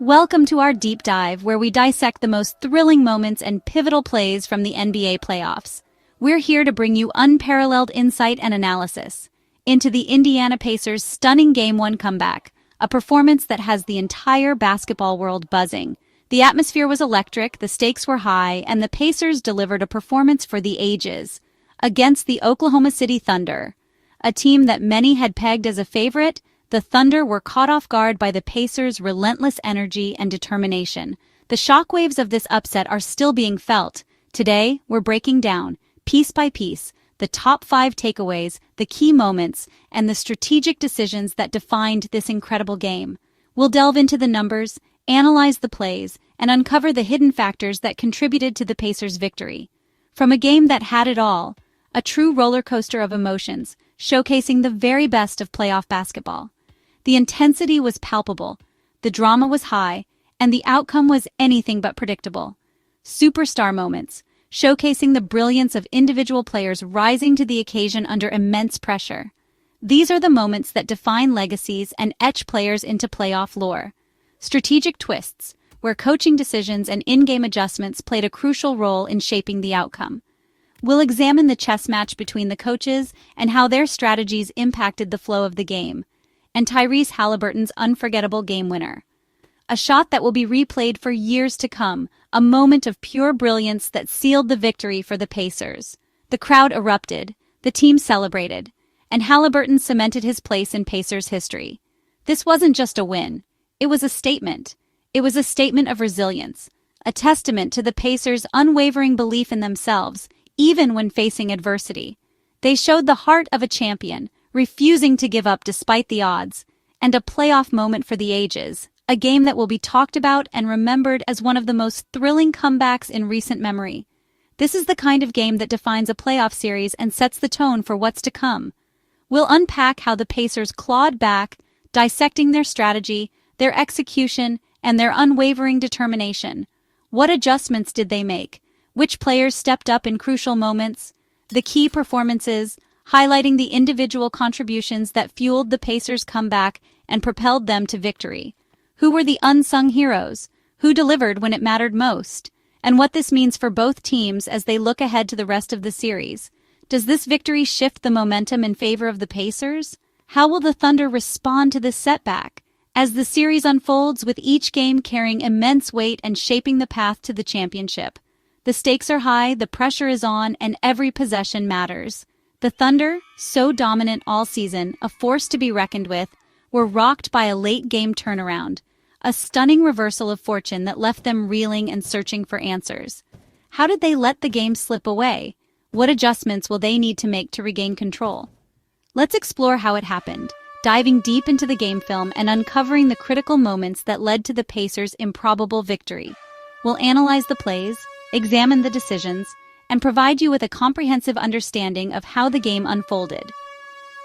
Welcome to our deep dive where we dissect the most thrilling moments and pivotal plays from the NBA playoffs. We're here to bring you unparalleled insight and analysis into the Indiana Pacers' stunning Game 1 comeback, a performance that has the entire basketball world buzzing. The atmosphere was electric, the stakes were high, and the Pacers delivered a performance for the ages against the Oklahoma City Thunder. A team that many had pegged as a favorite, the Thunder were caught off guard by the Pacers' relentless energy and determination. The shockwaves of this upset are still being felt. Today, we're breaking down, piece by piece, the top 5 takeaways, the key moments, and the strategic decisions that defined this incredible game. We'll delve into the numbers, analyze the plays, and uncover the hidden factors that contributed to the Pacers' victory. From a game that had it all, a true roller coaster of emotions, showcasing the very best of playoff basketball. The intensity was palpable, the drama was high, and the outcome was anything but predictable. Superstar moments, showcasing the brilliance of individual players rising to the occasion under immense pressure. These are the moments that define legacies and etch players into playoff lore. Strategic twists, where coaching decisions and in-game adjustments played a crucial role in shaping the outcome. We'll examine the chess match between the coaches and how their strategies impacted the flow of the game, and Tyrese Haliburton's unforgettable game winner. A shot that will be replayed for years to come, a moment of pure brilliance that sealed the victory for the Pacers. The crowd erupted, the team celebrated, and Haliburton cemented his place in Pacers history. This wasn't just a win, it was a statement. It was a statement of resilience, a testament to the Pacers' unwavering belief in themselves, even when facing adversity. They showed the heart of a champion, refusing to give up despite the odds, and a playoff moment for the ages, a game that will be talked about and remembered as one of the most thrilling comebacks in recent memory. This is the kind of game that defines a playoff series and sets the tone for what's to come. We'll unpack how the Pacers clawed back, dissecting their strategy, their execution, and their unwavering determination. What adjustments did they make? Which players stepped up in crucial moments? The key performances, highlighting the individual contributions that fueled the Pacers' comeback and propelled them to victory. Who were the unsung heroes? Who delivered when it mattered most? And what this means for both teams as they look ahead to the rest of the series. Does this victory shift the momentum in favor of the Pacers? How will the Thunder respond to this setback? As the series unfolds, with each game carrying immense weight and shaping the path to the championship. The stakes are high, the pressure is on, and every possession matters. The Thunder, so dominant all season, a force to be reckoned with, were rocked by a late-game turnaround, a stunning reversal of fortune that left them reeling and searching for answers. How did they let the game slip away? What adjustments will they need to make to regain control? Let's explore how it happened, diving deep into the game film and uncovering the critical moments that led to the Pacers' improbable victory. We'll analyze the plays, examine the decisions, and provide you with a comprehensive understanding of how the game unfolded.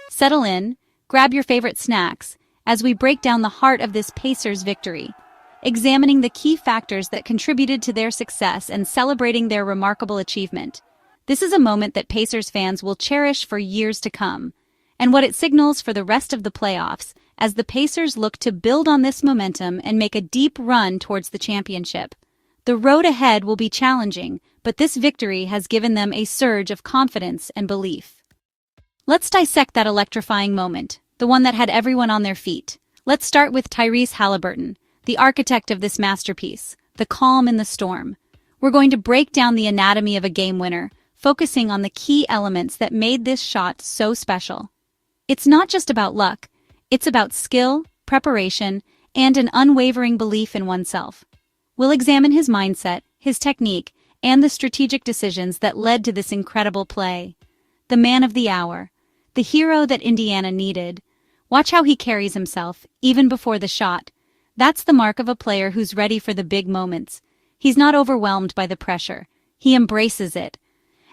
Settle in, grab your favorite snacks, as we break down the heart of this Pacers victory, examining the key factors that contributed to their success and celebrating their remarkable achievement. This is a moment that Pacers fans will cherish for years to come, and what it signals for the rest of the playoffs as the Pacers look to build on this momentum and make a deep run towards the championship. The road ahead will be challenging, but this victory has given them a surge of confidence and belief. Let's dissect that electrifying moment, the one that had everyone on their feet. Let's start with Tyrese Haliburton, the architect of this masterpiece, the calm in the storm. We're going to break down the anatomy of a game winner, focusing on the key elements that made this shot so special. It's not just about luck, it's about skill, preparation, and an unwavering belief in oneself. We'll examine his mindset, his technique, and the strategic decisions that led to this incredible play. The man of the hour, the hero that Indiana needed. Watch how he carries himself, even before the shot. That's the mark of a player who's ready for the big moments. He's not overwhelmed by the pressure. He embraces it.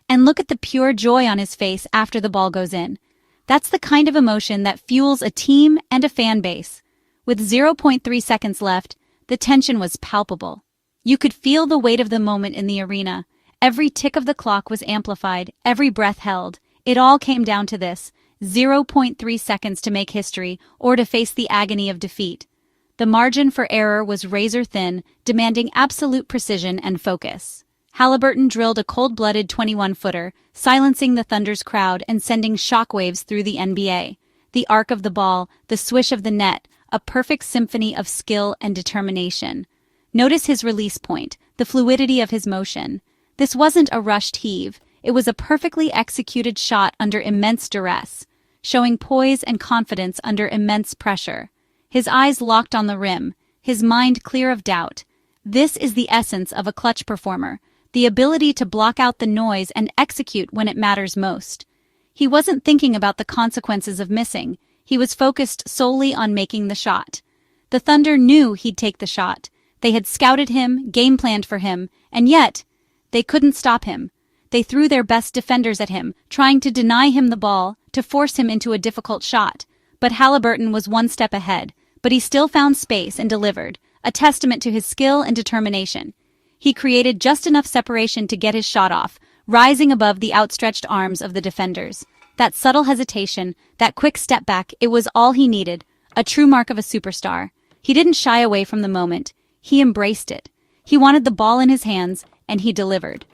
And look at the pure joy on his face after the ball goes in. That's the kind of emotion that fuels a team and a fan base. With 0.3 seconds left, the tension was palpable. You could feel the weight of the moment in the arena. Every tick of the clock was amplified, every breath held. It all came down to this: 0.3 seconds to make history or to face the agony of defeat. The margin for error was razor-thin, demanding absolute precision and focus. Haliburton drilled a cold-blooded 21-footer, silencing the Thunder's crowd and sending shockwaves through the NBA. The arc of the ball, the swish of the net, a perfect symphony of skill and determination. Notice his release point, the fluidity of his motion. This wasn't a rushed heave. It was a perfectly executed shot under immense duress, showing poise and confidence under immense pressure. His eyes locked on the rim, his mind clear of doubt. This is the essence of a clutch performer, the ability to block out the noise and execute when it matters most. He wasn't thinking about the consequences of missing. He was focused solely on making the shot. The Thunder knew he'd take the shot. They had scouted him, game-planned for him, and yet, they couldn't stop him. They threw their best defenders at him, trying to deny him the ball, to force him into a difficult shot. But Haliburton was one step ahead, but he still found space and delivered, a testament to his skill and determination. He created just enough separation to get his shot off, rising above the outstretched arms of the defenders. That subtle hesitation, that quick step back, it was all he needed, a true mark of a superstar. He didn't shy away from the moment. He embraced it. He wanted the ball in his hands, and he delivered.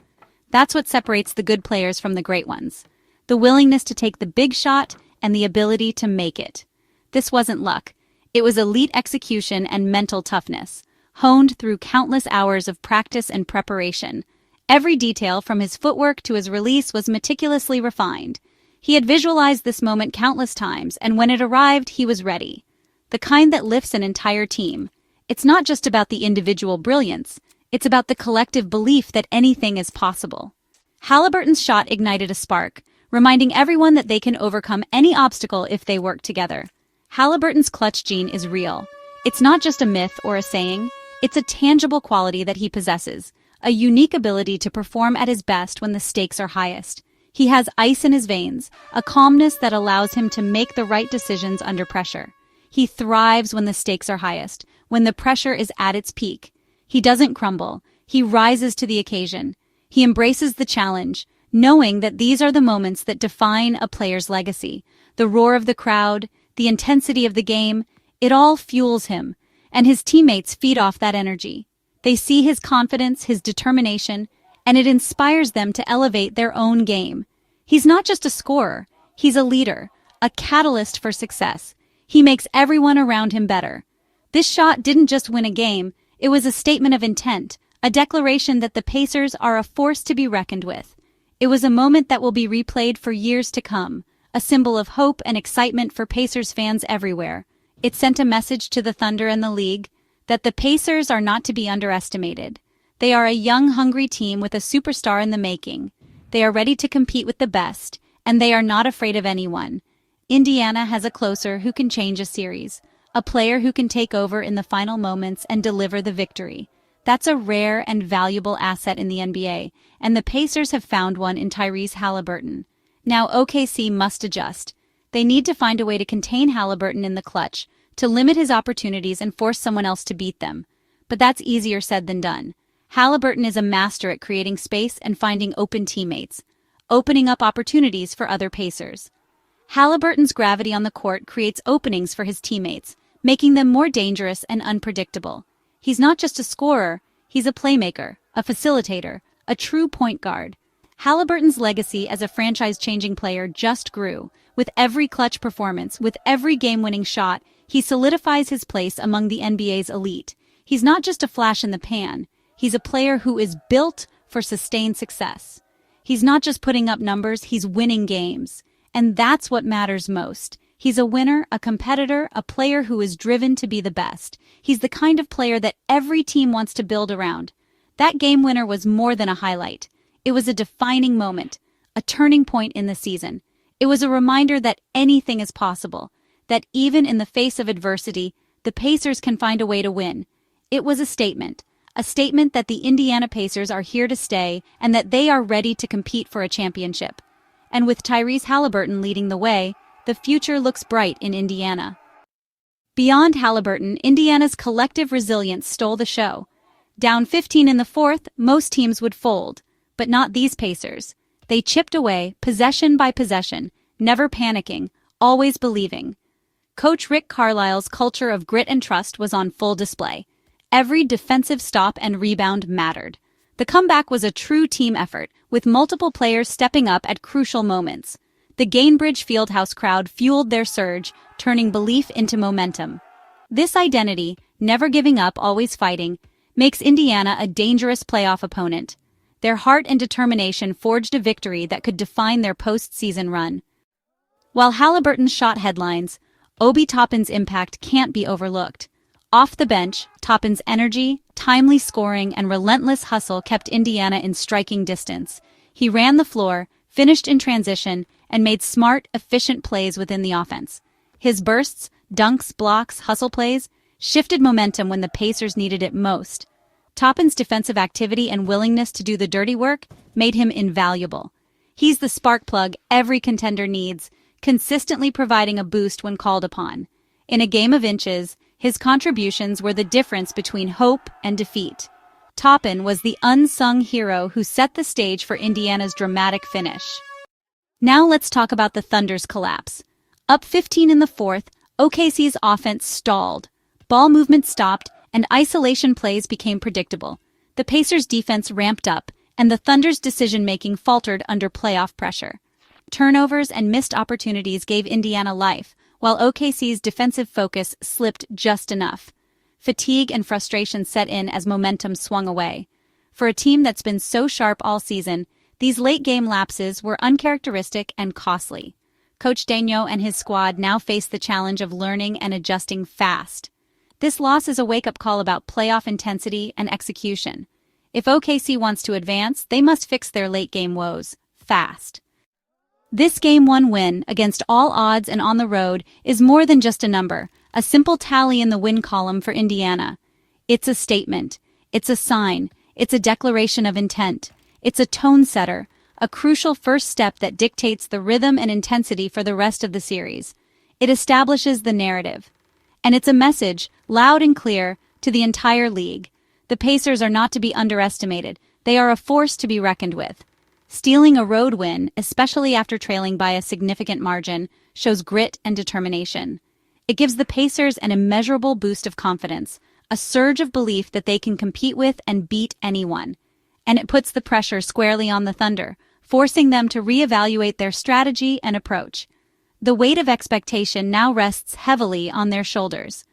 That's what separates the good players from the great ones. The willingness to take the big shot and the ability to make it. This wasn't luck. It was elite execution and mental toughness, honed through countless hours of practice and preparation. Every detail from his footwork to his release was meticulously refined. He had visualized this moment countless times, and when it arrived, he was ready. The kind that lifts an entire team. It's not just about the individual brilliance, it's about the collective belief that anything is possible. Haliburton's shot ignited a spark, reminding everyone that they can overcome any obstacle if they work together. Haliburton's clutch gene is real. It's not just a myth or a saying, it's a tangible quality that he possesses, a unique ability to perform at his best when the stakes are highest. He has ice in his veins, a calmness that allows him to make the right decisions under pressure. He thrives when the stakes are highest, when the pressure is at its peak. He doesn't crumble. He rises to the occasion. He embraces the challenge, knowing that these are the moments that define a player's legacy. The roar of the crowd, the intensity of the game, it all fuels him, and his teammates feed off that energy. They see his confidence, his determination, and it inspires them to elevate their own game. He's not just a scorer, he's a leader, a catalyst for success. He makes everyone around him better. This shot didn't just win a game, it was a statement of intent, a declaration that the Pacers are a force to be reckoned with. It was a moment that will be replayed for years to come, a symbol of hope and excitement for Pacers fans everywhere. It sent a message to the Thunder and the league that the Pacers are not to be underestimated. They are a young, hungry team with a superstar in the making. They are ready to compete with the best, and they are not afraid of anyone. Indiana has a closer who can change a series, a player who can take over in the final moments and deliver the victory. That's a rare and valuable asset in the NBA, and the Pacers have found one in Tyrese Haliburton. Now OKC must adjust. They need to find a way to contain Haliburton in the clutch, to limit his opportunities and force someone else to beat them. But that's easier said than done. Haliburton is a master at creating space and finding open teammates, opening up opportunities for other Pacers. Haliburton's gravity on the court creates openings for his teammates, making them more dangerous and unpredictable. He's not just a scorer, he's a playmaker, a facilitator, a true point guard. Haliburton's legacy as a franchise-changing player just grew. With every clutch performance, with every game-winning shot, he solidifies his place among the NBA's elite. He's not just a flash in the pan. He's a player who is built for sustained success. He's not just putting up numbers, he's winning games. And that's what matters most. He's a winner, a competitor, a player who is driven to be the best. He's the kind of player that every team wants to build around. That game winner was more than a highlight. It was a defining moment, a turning point in the season. It was a reminder that anything is possible, that even in the face of adversity, the Pacers can find a way to win. It was a statement that the Indiana Pacers are here to stay and that they are ready to compete for a championship. And with Tyrese Haliburton leading the way, the future looks bright in Indiana. Beyond Haliburton, Indiana's collective resilience stole the show. Down 15 in the fourth, most teams would fold, but not these Pacers. They chipped away, possession by possession, never panicking, always believing. Coach Rick Carlisle's culture of grit and trust was on full display. Every defensive stop and rebound mattered. The comeback was a true team effort, with multiple players stepping up at crucial moments. The Gainbridge Fieldhouse crowd fueled their surge, turning belief into momentum. This identity, never giving up, always fighting, makes Indiana a dangerous playoff opponent. Their heart and determination forged a victory that could define their postseason run. While Haliburton's shot headlines, Obi Toppin's impact can't be overlooked. Off the bench, Toppin's energy, timely scoring, and relentless hustle kept Indiana in striking distance. He ran the floor, finished in transition, and made smart, efficient plays within the offense. His bursts, dunks, blocks, hustle plays shifted momentum when the Pacers needed it most. Toppin's defensive activity and willingness to do the dirty work made him invaluable. He's the spark plug every contender needs, consistently providing a boost when called upon. In a game of inches, his contributions were the difference between hope and defeat. Toppin was the unsung hero who set the stage for Indiana's dramatic finish. Now let's talk about the Thunder's collapse. Up 15 in the fourth, OKC's offense stalled. Ball movement stopped, and isolation plays became predictable. The Pacers' defense ramped up, and the Thunder's decision-making faltered under playoff pressure. Turnovers and missed opportunities gave Indiana life, while OKC's defensive focus slipped just enough. Fatigue and frustration set in as momentum swung away. For a team that's been so sharp all season, these late-game lapses were uncharacteristic and costly. Coach Daigneault and his squad now face the challenge of learning and adjusting fast. This loss is a wake-up call about playoff intensity and execution. If OKC wants to advance, they must fix their late-game woes fast. This Game 1 win, against all odds and on the road, is more than just a number, a simple tally in the win column for Indiana. It's a statement. It's a sign. It's a declaration of intent. It's a tone setter, a crucial first step that dictates the rhythm and intensity for the rest of the series. It establishes the narrative. And it's a message, loud and clear, to the entire league. The Pacers are not to be underestimated. They are a force to be reckoned with. Stealing a road win, especially after trailing by a significant margin, shows grit and determination. It gives the Pacers an immeasurable boost of confidence, a surge of belief that they can compete with and beat anyone. And it puts the pressure squarely on the Thunder, forcing them to reevaluate their strategy and approach. The weight of expectation now rests heavily on their shoulders.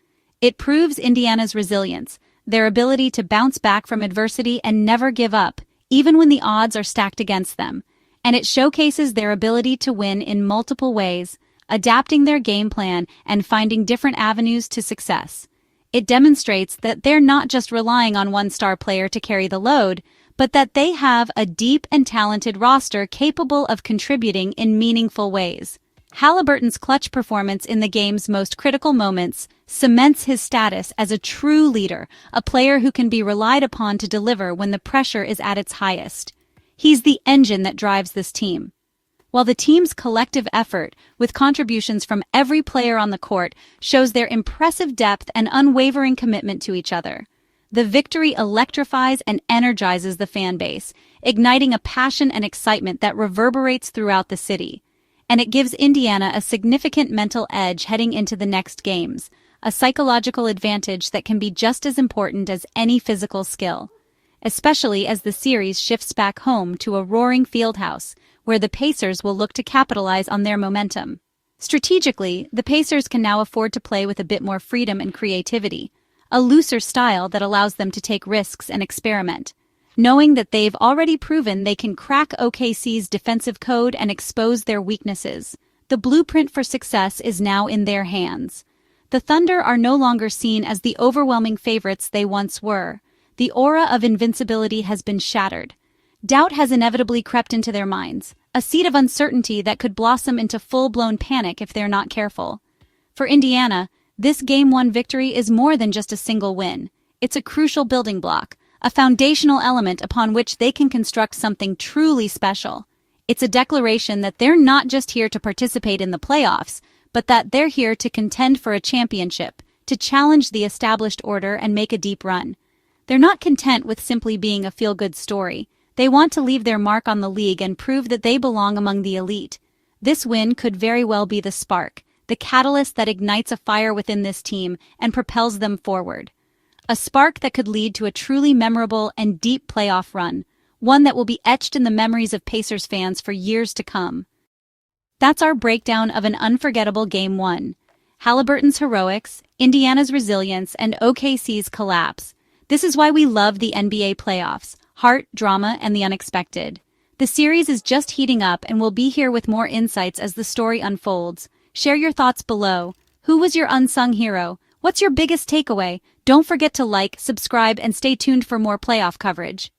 It proves Indiana's resilience, their ability to bounce back from adversity and never give up, even when the odds are stacked against them. And it showcases their ability to win in multiple ways, adapting their game plan and finding different avenues to success. It demonstrates that they're not just relying on one star player to carry the load, but that they have a deep and talented roster capable of contributing in meaningful ways. Haliburton's clutch performance in the game's most critical moments cements his status as a true leader, a player who can be relied upon to deliver when the pressure is at its highest. He's the engine that drives this team. While the team's collective effort, with contributions from every player on the court, shows their impressive depth and unwavering commitment to each other. The victory electrifies and energizes the fan base, igniting a passion and excitement that reverberates throughout the city. And it gives Indiana a significant mental edge heading into the next games, a psychological advantage that can be just as important as any physical skill, especially as the series shifts back home to a roaring fieldhouse, where the Pacers will look to capitalize on their momentum. Strategically, the Pacers can now afford to play with a bit more freedom and creativity, a looser style that allows them to take risks and experiment. Knowing that they've already proven they can crack OKC's defensive code and expose their weaknesses, the blueprint for success is now in their hands. The Thunder are no longer seen as the overwhelming favorites they once were. The aura of invincibility has been shattered. Doubt has inevitably crept into their minds, a seed of uncertainty that could blossom into full-blown panic if they're not careful. For Indiana, this Game 1 victory is more than just a single win. It's a crucial building block, a foundational element upon which they can construct something truly special. It's a declaration that they're not just here to participate in the playoffs, but that they're here to contend for a championship, to challenge the established order and make a deep run. They're not content with simply being a feel-good story. They want to leave their mark on the league and prove that they belong among the elite. This win could very well be the spark, the catalyst that ignites a fire within this team and propels them forward. A spark that could lead to a truly memorable and deep playoff run, one that will be etched in the memories of Pacers fans for years to come. That's our breakdown of an unforgettable Game 1. Haliburton's heroics, Indiana's resilience, and OKC's collapse. This is why we love the NBA playoffs: heart, drama, and the unexpected. The series is just heating up, and we'll be here with more insights as the story unfolds. Share your thoughts below. Who was your unsung hero? What's your biggest takeaway? Don't forget to like, subscribe, and stay tuned for more playoff coverage.